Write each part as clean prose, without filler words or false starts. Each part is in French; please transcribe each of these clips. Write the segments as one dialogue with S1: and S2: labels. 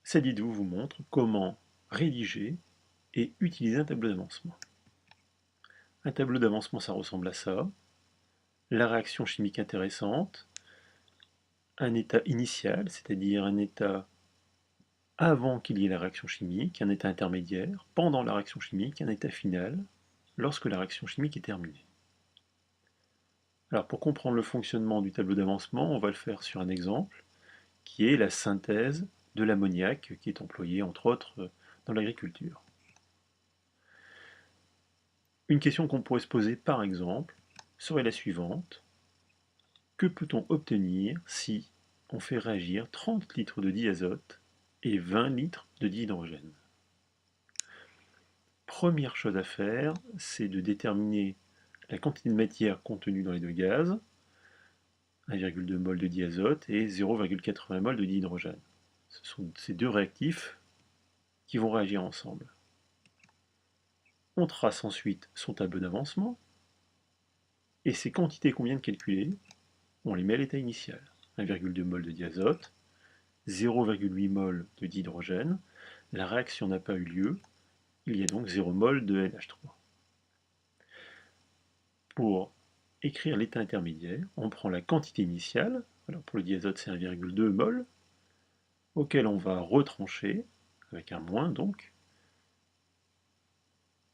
S1: Cette vidéo vous montre comment rédiger et utiliser un tableau d'avancement. Un tableau d'avancement, ça ressemble à ça. La réaction chimique intéressante, un état initial, c'est-à-dire un état avant qu'il y ait la réaction chimique, un état intermédiaire, pendant la réaction chimique, un état final, lorsque la réaction chimique est terminée. Alors pour comprendre le fonctionnement du tableau d'avancement, on va le faire sur un exemple, qui est la synthèse de l'ammoniac, qui est employé entre autres dans l'agriculture. Une question qu'on pourrait se poser par exemple serait la suivante. Que peut-on obtenir si on fait réagir 30 litres de diazote et 20 litres de dihydrogène? Première chose à faire, c'est de déterminer la quantité de matière contenue dans les deux gaz, 1,2 mol de diazote et 0,80 mol de dihydrogène. Ce sont ces deux réactifs qui vont réagir ensemble. On trace ensuite son tableau d'avancement, et ces quantités qu'on vient de calculer, on les met à l'état initial. 1,2 mol de diazote, 0,8 mol de dihydrogène. La réaction n'a pas eu lieu, il y a donc 0 mol de NH3. Pour écrire l'état intermédiaire, on prend la quantité initiale, alors pour le diazote c'est 1,2 mol, auquel on va retrancher, avec un moins donc,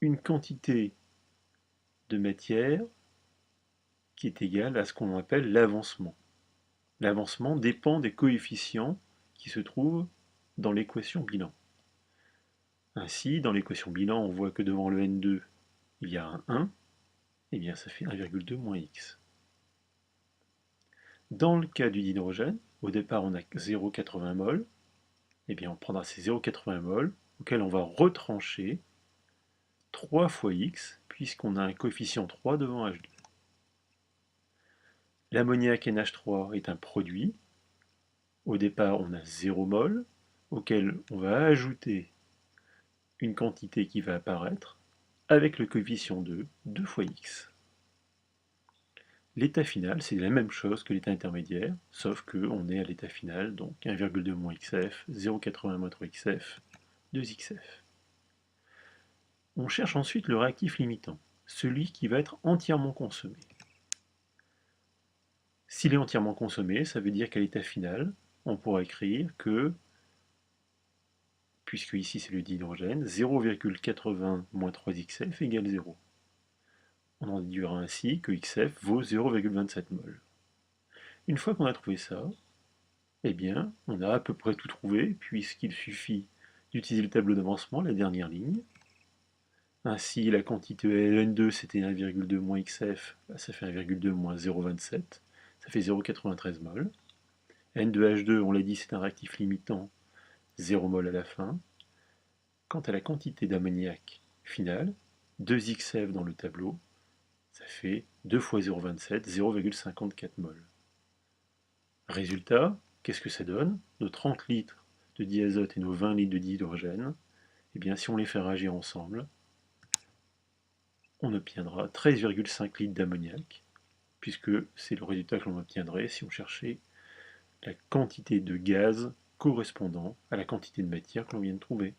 S1: une quantité de matière qui est égale à ce qu'on appelle l'avancement. L'avancement dépend des coefficients qui se trouvent dans l'équation bilan. Ainsi, dans l'équation bilan, on voit que devant le N2, il y a un 1, et bien ça fait 1,2 moins x. Dans le cas du dihydrogène, au départ on a 0,80 mol, et bien on prendra ces 0,80 mol, auxquels on va retrancher 3 fois x, puisqu'on a un coefficient 3 devant H2. L'ammoniac NH3 est un produit. Au départ, on a 0 mol, auquel on va ajouter une quantité qui va apparaître avec le coefficient 2, 2 fois x. L'état final, c'est la même chose que l'état intermédiaire, sauf qu'on est à l'état final, donc 1,2 moins xf, 0,80 moins 3xf, 2xf. On cherche ensuite le réactif limitant, celui qui va être entièrement consommé. S'il est entièrement consommé, ça veut dire qu'à l'état final, on pourra écrire que, puisque ici c'est le dihydrogène, 0,80 moins 3xf égale 0. On en déduira ainsi que xf vaut 0,27 mol. Une fois qu'on a trouvé ça, eh bien, on a à peu près tout trouvé, puisqu'il suffit d'utiliser le tableau d'avancement, la dernière ligne. Ainsi, la quantité N2, c'était 1,2 moins xf, là, ça fait 1,2 moins 0,27, ça fait 0,93 mol. N2H2, on l'a dit, c'est un réactif limitant, 0 mol à la fin. Quant à la quantité d'ammoniac finale, 2xf dans le tableau, ça fait 2 fois 0,27, 0,54 mol. Résultat, qu'est-ce que ça donne? Nos 30 litres de diazote et nos 20 litres de dihydrogène, eh bien, si on les fait réagir ensemble, on obtiendra 13,5 litres d'ammoniac, puisque c'est le résultat que l'on obtiendrait si on cherchait la quantité de gaz correspondant à la quantité de matière que l'on vient de trouver.